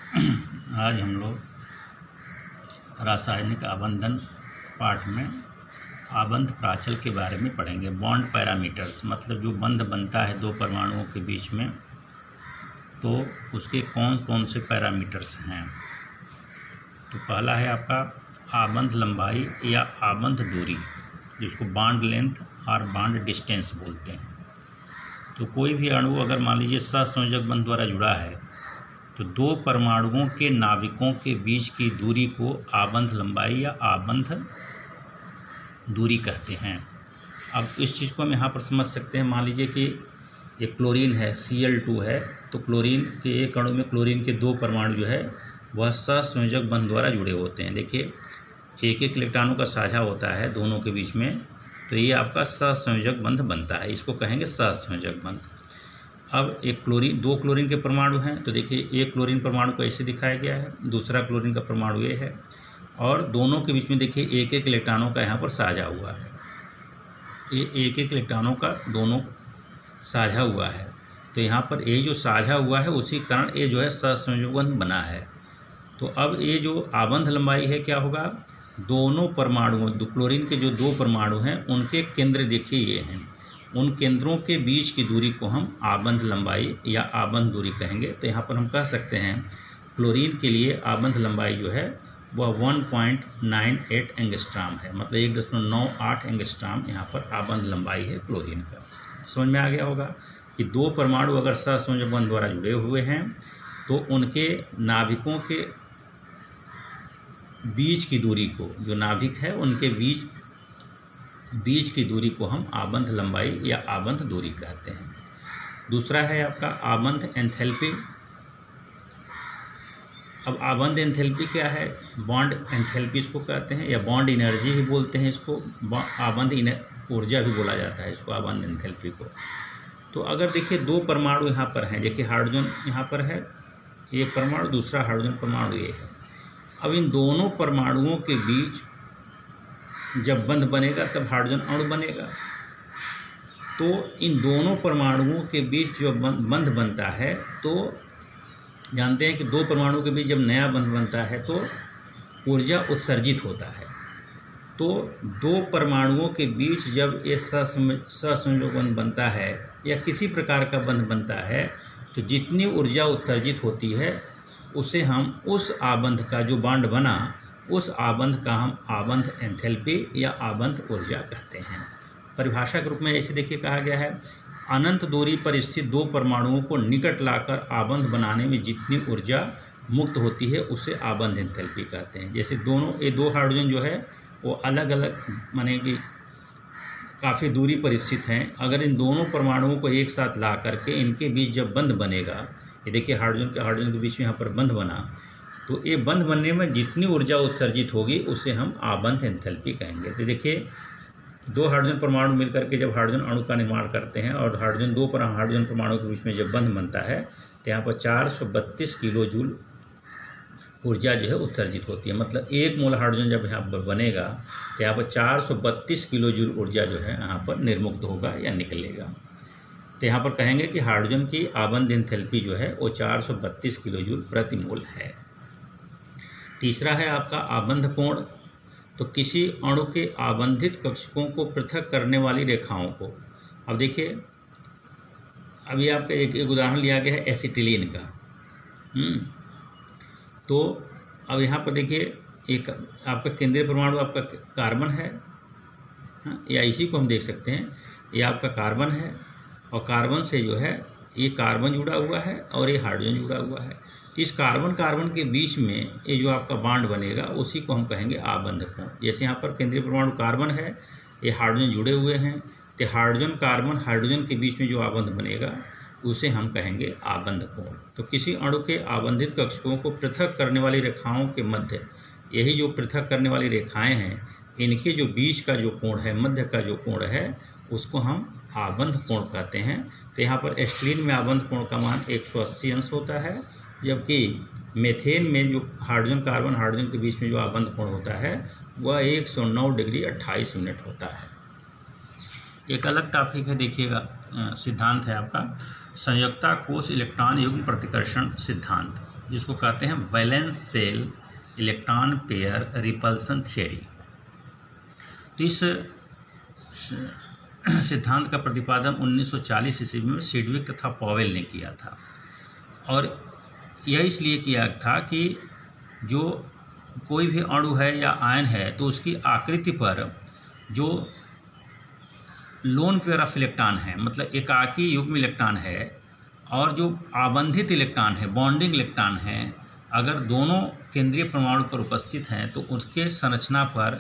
आज हम लोग रासायनिक आबंधन पाठ में आबंध प्राचल के बारे में पढ़ेंगे। बॉन्ड पैरामीटर्स मतलब जो बंध बनता है दो परमाणुओं के बीच में, तो उसके कौन कौन से पैरामीटर्स हैं। तो पहला है आपका आबंध लंबाई या आबंध दूरी, जिसको बॉन्ड लेंथ और बॉन्ड डिस्टेंस बोलते हैं। तो कोई भी अणु अगर मान लीजिए सहसंयोजक बंध द्वारा जुड़ा है, तो दो परमाणुओं के नाभिकों के बीच की दूरी को आबंध लंबाई या आबंध दूरी कहते हैं। अब इस चीज़ को हम यहाँ पर समझ सकते हैं। मान लीजिए कि ये क्लोरीन है, Cl2 है, तो क्लोरीन के एक अणु में क्लोरीन के दो परमाणु जो है वह सहसंयोजक बंध द्वारा जुड़े होते हैं। देखिए एक एक इलेक्ट्रॉनों का साझा होता है दोनों के बीच में, तो ये आपका सहसंयोजक बंध बनता है, इसको कहेंगे सहसंयोजक बंध। अब एक क्लोरीन, दो क्लोरीन के परमाणु हैं, तो देखिए एक क्लोरीन परमाणु को ऐसे दिखाया गया है, दूसरा क्लोरीन का परमाणु ये है, और दोनों के बीच में देखिए एक एक इलेक्ट्रॉनों का यहाँ पर साझा हुआ है। ये एक एक इलेक्ट्रॉनों का दोनों साझा हुआ है, तो यहाँ पर ये जो साझा हुआ है उसी कारण ये जो है सहसंयोजक बंध बना है। तो अब ये जो आबंध लंबाई है क्या होगा, दोनों परमाणुओं, क्लोरीन के जो दो परमाणु हैं उनके केंद्र देखिए ये हैं, उन केंद्रों के बीच की दूरी को हम आबंध लंबाई या आबंध दूरी कहेंगे। तो यहाँ पर हम कह सकते हैं क्लोरीन के लिए आबंध लंबाई जो है वह 1.98 एंगस्ट्राम है, मतलब 1.98 एंगस्ट्राम यहाँ पर आबंध लंबाई है क्लोरीन का। समझ में आ गया होगा कि दो परमाणु अगर सहसंयोजक बंध द्वारा जुड़े हुए हैं तो उनके नाभिकों के बीच की दूरी को, जो नाभिक है उनके बीच की दूरी को हम आबंध लंबाई या आबंध दूरी कहते हैं। दूसरा है आपका आबंध एंथैल्पी। अब आबंध एंथैल्पी क्या है, बॉन्ड एंथैल्पी इसको कहते हैं, या बॉन्ड एनर्जी भी बोलते हैं इसको, आबंध ऊर्जा भी बोला जाता है इसको, आबंध एंथैल्पी को। तो अगर देखिए दो परमाणु यहाँ पर हैं, देखिए हाइड्रोजन यहाँ पर है ये परमाणु, दूसरा हाइड्रोजन परमाणु ये है। अब इन दोनों परमाणुओं के बीच जब बंध बनेगा तब हाइड्रोजन अणु बनेगा। तो इन दोनों परमाणुओं के बीच जो बंध बनता है, तो जानते हैं कि दो परमाणुओं के बीच जब नया बंध बनता है तो ऊर्जा उत्सर्जित होता है। तो दो परमाणुओं के बीच जब ये सहसंयोजक बंध बनता है या किसी प्रकार का बंध बनता है, तो जितनी ऊर्जा उत्सर्जित होती है उसे हम उस आबंध का, जो बॉन्ड बना उस आबंध का हम आबंध एंथैल्पी या आबंध ऊर्जा कहते हैं। परिभाषा के रूप में ऐसे देखिए कहा गया है, अनंत दूरी पर स्थित दो परमाणुओं को निकट लाकर आबंध बनाने में जितनी ऊर्जा मुक्त होती है उसे आबंध एंथैल्पी कहते हैं। जैसे ये दो हाइड्रोजन जो है वो अलग अलग माने कि काफ़ी दूरी पर स्थित हैं, अगर इन दोनों परमाणुओं को एक साथ ला करके इनके बीच जब बंध बनेगा, ये देखिए हाइड्रोजन के बीच में यहाँ पर बंध बना, तो ये बंध बनने में जितनी ऊर्जा उत्सर्जित होगी उसे हम आबंध एंथैल्पी कहेंगे। तो देखिए दो हाइड्रोजन परमाणु मिलकर के जब हाइड्रोजन अणु का निर्माण करते हैं और हाइड्रोजन परमाणु के बीच में जब बंध बनता है, तो यहाँ पर 432 किलो जूल ऊर्जा जो है उत्सर्जित होती है। मतलब एक मोल हाइड्रोजन जब यहाँ पर बनेगा तो यहाँ पर 432 किलो जूल ऊर्जा जो है यहाँ पर निर्मुक्त होगा या निकलेगा। तो यहाँ पर कहेंगे कि हाइड्रोजन की आबंध एंथैल्पी जो है वो 432 किलो जूल प्रति मोल है। तीसरा है आपका आबंध कोण। तो किसी अणु के आबंधित कक्षकों को पृथक करने वाली रेखाओं को, अब देखिए अभी आपका एक उदाहरण लिया गया है एसिटिलीन का। तो अब यहाँ पर देखिए एक आपका केंद्रीय परमाणु आपका कार्बन है, या इसी को हम देख सकते हैं, ये आपका कार्बन है और कार्बन से जो है ये कार्बन जुड़ा हुआ है और ये हाइड्रोजन जुड़ा हुआ है। इस कार्बन के बीच में ये जो आपका बॉन्ड बनेगा उसी को हम कहेंगे आबंध कोण। जैसे यहाँ पर केंद्रीय परमाणु कार्बन है, ये हाइड्रोजन जुड़े हुए हैं, तो हाइड्रोजन के बीच में जो आबंध बनेगा उसे हम कहेंगे आबंध कोण। तो किसी अणु के आबंधित कक्षकों को पृथक करने वाली रेखाओं के मध्य, यही जो पृथक करने वाली रेखाएं हैं, इनके जो बीच का जो कोण है, मध्य का जो कोण है, उसको हम आबंध कोण कहते हैं। तो यहाँ पर एस्टिलीन में आबंध कोण का मान 180 अंश होता है, जबकि मेथेन में जो हाइड्रोजन के बीच में जो आबंध कोण होता है वह 109 डिग्री 28 मिनट होता है। एक अलग टॉपिक है, देखिएगा सिद्धांत है आपका संयुक्ता कोश इलेक्ट्रॉन युग्म प्रतिकर्षण सिद्धांत। जिसको कहते हैं valence shell electron pair repulsion theory. तो इस सिद्धांत का प्रतिपादन 1940 ईस्वी में सिडविक तथा पॉवेल ने किया था, और यह इसलिए किया था कि जो कोई भी अणु है या आयन है तो उसकी आकृति पर जो लोन पेयर ऑफ इलेक्ट्रॉन है, मतलब एकाकी युग्म इलेक्ट्रॉन है, और जो आबंधित इलेक्ट्रॉन है, बॉन्डिंग इलेक्ट्रॉन है, अगर दोनों केंद्रीय परमाणु पर उपस्थित हैं तो उसके संरचना पर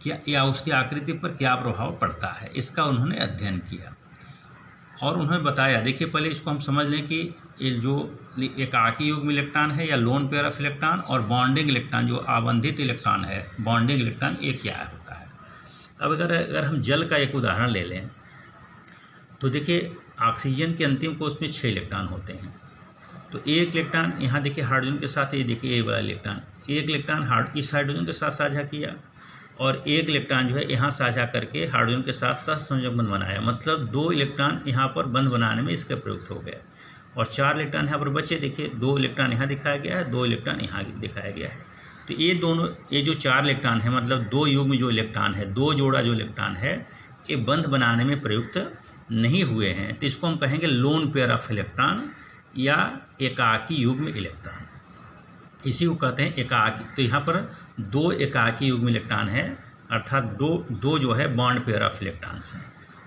क्या या उसकी आकृति पर क्या प्रभाव पड़ता है, इसका उन्होंने अध्ययन किया और उन्होंने बताया। देखिए पहले इसको हम समझ लें कि ये जो एकाकी युग्म इलेक्ट्रॉन है या लोन पेयर ऑफ इलेक्ट्रॉन और बॉन्डिंग इलेक्ट्रॉन जो आबंधित इलेक्ट्रॉन है, बॉन्डिंग इलेक्ट्रॉन, ये क्या होता है। अब अगर हम जल का एक उदाहरण ले लें तो देखिए ऑक्सीजन के अंतिम कोश में 6 इलेक्ट्रॉन होते हैं। तो एक इलेक्ट्रॉन यहाँ देखिए हाइड्रोजन के साथ, ये देखिए ये वाला इलेक्ट्रॉन, एक इलेक्ट्रॉन इस हाइड्रोजन के साथ साझा किया और एक इलेक्ट्रॉन जो है यहाँ साझा करके हाइड्रोजन के साथ साथ संयुग्म बंध बनाया, मतलब 2 इलेक्ट्रॉन यहाँ पर बंध बनाने में इसका प्रयुक्त हो गया और 4 इलेक्ट्रॉन यहाँ पर बचे। देखिए 2 इलेक्ट्रॉन यहाँ दिखाया गया है, 2 इलेक्ट्रॉन यहाँ दिखाया गया है। तो ये जो 4 इलेक्ट्रॉन है, मतलब 2 युग्म जो इलेक्ट्रॉन है, 2 जोड़ा जो इलेक्ट्रॉन है, ये बंध बनाने में प्रयुक्त नहीं हुए हैं, तो इसको हम कहेंगे लोन पेयर ऑफ इलेक्ट्रॉन या एकाकी युग्म इलेक्ट्रॉन, इसी को कहते हैं एकाकी। तो यहाँ पर 2 एकाकी युग्म इलेक्ट्रॉन है, अर्थात दो जो है बॉन्ड पेयर ऑफ इलेक्ट्रॉन्स हैं।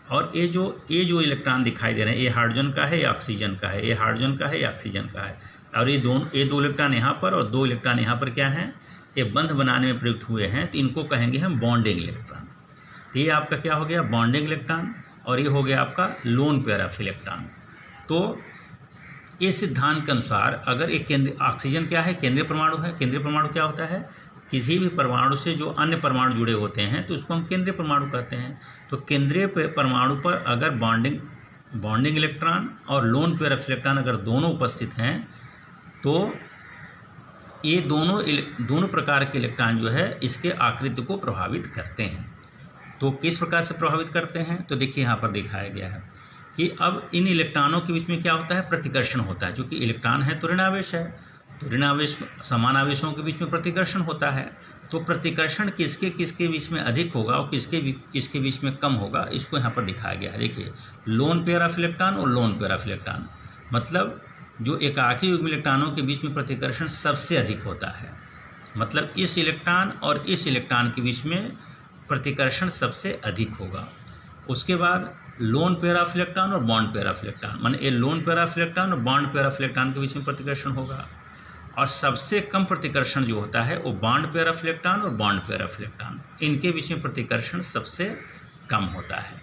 और ये जो इलेक्ट्रॉन दिखाई दे रहे हैं, ये हाइड्रोजन का है या ऑक्सीजन का है, ये हाइड्रोजन का है या ऑक्सीजन का है, और ये 2 इलेक्ट्रॉन यहाँ पर और 2 इलेक्ट्रॉन यहाँ पर क्या हैं, ये बंध बनाने में प्रयुक्त हुए हैं, तो इनको कहेंगे हम बॉन्डिंग इलेक्ट्रॉन। तो ये आपका क्या हो गया, बॉन्डिंग इलेक्ट्रॉन, और ये हो गया आपका लोन पेयर ऑफ इलेक्ट्रॉन। तो इस सिद्धांत के अनुसार अगर एक ऑक्सीजन क्या है, केंद्रीय परमाणु है। केंद्रीय परमाणु क्या होता है, किसी भी परमाणु से जो अन्य परमाणु जुड़े होते हैं तो उसको हम केंद्रीय परमाणु कहते हैं। तो केंद्रीय परमाणु पर अगर बॉन्डिंग इलेक्ट्रॉन और लोन पेयर ऑफ इलेक्ट्रॉन अगर दोनों उपस्थित हैं तो ये दोनों प्रकार के इलेक्ट्रॉन जो है इसके आकृति को प्रभावित करते हैं। तो किस प्रकार से प्रभावित करते हैं, तो देखिए यहाँ पर दिखाया गया है कि अब इन इलेक्ट्रॉनों के बीच में क्या होता है, प्रतिकर्षण होता है। क्योंकि इलेक्ट्रॉन है तो ऋणावेश है, तो ऋणावेश समान आवेशों के बीच में प्रतिकर्षण होता है। तो प्रतिकर्षण किसके बीच में अधिक होगा और किसके बीच में कम होगा, इसको यहाँ पर दिखाया गया है। देखिए लोन पेयर ऑफ इलेक्ट्रॉन और लोन पेयर ऑफ इलेक्ट्रॉन, मतलब जो एकाकी युग्म इलेक्ट्रॉनों के बीच में प्रतिकर्षण सबसे अधिक होता है, मतलब इस इलेक्ट्रॉन और इस इलेक्ट्रॉन के बीच में प्रतिकर्षण सबसे अधिक होगा। उसके बाद लोन पेयर ऑफ इलेक्ट्रॉन और बॉन्ड पेयर ऑफ इलेक्ट्रॉन, माने ये लोन पेयर ऑफ इलेक्ट्रॉन और बॉन्ड पेयर ऑफ इलेक्ट्रॉन के बीच में प्रतिकर्षण होगा। और सबसे कम प्रतिकर्षण जो होता है वो बॉन्ड पेयर ऑफ इलेक्ट्रॉन और बॉन्ड पेयर ऑफ इलेक्ट्रॉन, इनके बीच में प्रतिकर्षण सबसे कम होता है।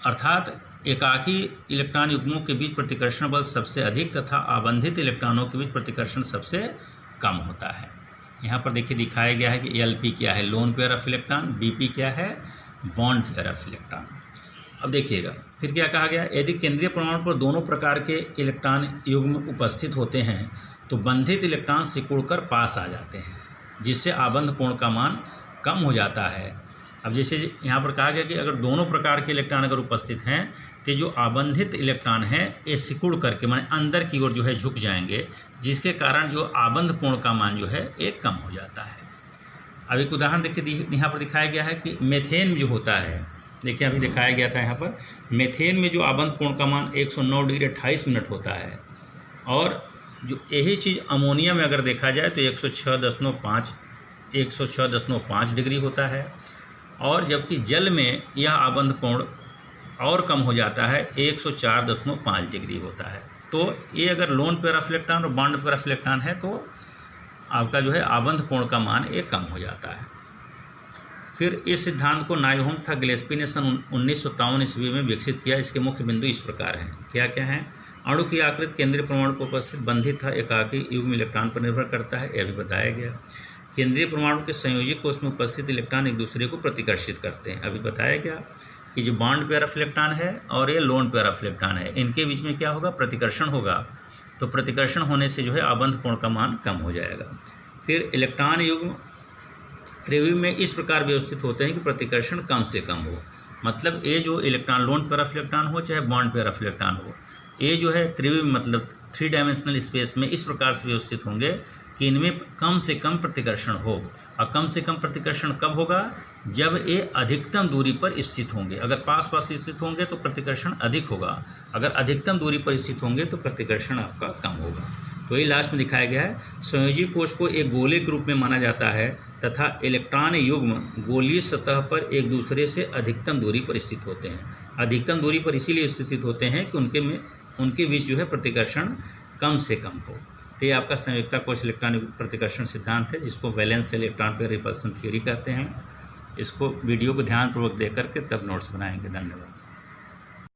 अर्थात एकाकी इलेक्ट्रॉन युग्मों के बीच प्रतिकर्षण बल सबसे अधिक तथा आबंधित इलेक्ट्रॉनों के बीच प्रतिकर्षण सबसे कम होता है। यहाँ पर देखिए दिखाया गया है कि एलपी क्या है, lone pair of electron, BP क्या है, बॉन्ड पेयर ऑफ इलेक्ट्रॉन। अब देखिएगा फिर क्या कहा गया, यदि केंद्रीय परमाणु पर दोनों प्रकार के इलेक्ट्रॉन युग्म उपस्थित होते हैं तो बंधित इलेक्ट्रॉन सिकुड़कर पास आ जाते हैं, जिससे आबंध कोण का मान कम हो जाता है। अब जैसे यहाँ पर कहा गया कि अगर दोनों प्रकार के इलेक्ट्रॉन अगर उपस्थित हैं तो जो आबंधित इलेक्ट्रॉन है ये सिकुड़ करके माने अंदर की ओर जो है झुक जाएंगे, जिसके कारण जो आबंध कोण का मान जो है एक कम हो जाता है। अब एक उदाहरण देखिए यहाँ पर दिखाया गया है कि मेथेन जो होता है, देखिए अभी दिखाया गया था यहाँ पर, मेथेन में जो आबंध कोण का मान 109 डिग्री 28 मिनट होता है, और जो यही चीज़ अमोनिया में अगर देखा जाए तो 106.5 डिग्री होता है, और जबकि जल में यह आबंध कोण और कम हो जाता है, 104.5 डिग्री होता है। तो ये अगर लोन पेयर ऑफ इलेक्ट्रॉन और बॉन्ड पेयर ऑफ इलेक्ट्रॉन है तो आपका जो है आबंध कोण का मान एक कम हो जाता है। फिर इस सिद्धांत को नायोम तथा गिलेस्पी ने सन 1957 ईस्वी में विकसित किया। इसके मुख्य बिंदु इस प्रकार हैं, क्या क्या हैं, अणु की आकृति केंद्रीय परमाणु पर उपस्थित बंधित था एकाकी युग्म इलेक्ट्रॉन पर निर्भर करता है, यह भी बताया गया। केंद्रीय परमाणु के संयोजी कोश में उपस्थित इलेक्ट्रॉन एक दूसरे को प्रतिकर्षित करते हैं, अभी बताया गया कि जो बॉन्ड पेयर ऑफ इलेक्ट्रॉन है और ये लोन पेयर ऑफ इलेक्ट्रॉन है, इनके बीच में क्या होगा, प्रतिकर्षण होगा। तो प्रतिकर्षण होने से जो है आबंध कोण का मान कम हो जाएगा। फिर इलेक्ट्रॉन युग्म त्रिविमीय में इस प्रकार व्यवस्थित होते हैं कि प्रतिकर्षण कम से कम हो, मतलब ये जो electron lone pair of electron हो चाहे बॉन्ड पेयर ऑफ इलेक्ट्रॉन हो, ये जो है त्रिविम मतलब 3 डायमेंशनल स्पेस में इस प्रकार से व्यवस्थित होंगे कि इनमें कम से कम प्रतिकर्षण हो। और कम से कम प्रतिकर्षण कब होगा? जब ये अधिकतम दूरी पर स्थित होंगे। अगर पास पास स्थित होंगे तो प्रतिकर्षण अधिक होगा, अगर अधिकतम दूरी पर स्थित होंगे तो प्रतिकर्षण आपका कम होगा। तो ये लास्ट में दिखाया गया है। संयोजी कोश को एक गोले के रूप में माना जाता है तथा इलेक्ट्रॉन युग्म गोलीय सतह पर एक दूसरे से अधिकतम दूरी पर स्थित होते हैं। अधिकतम दूरी पर इसीलिए स्थित होते हैं कि उनके बीच जो है प्रतिकर्षण कम से कम हो। तो ये आपका संयुक्ता कोश इलेक्ट्रॉन प्रतिकर्षण सिद्धांत है, जिसको valence electron pair repulsion theory कहते हैं। इसको वीडियो को ध्यानपूर्वक देख करके तब नोट्स बनाएंगे। धन्यवाद।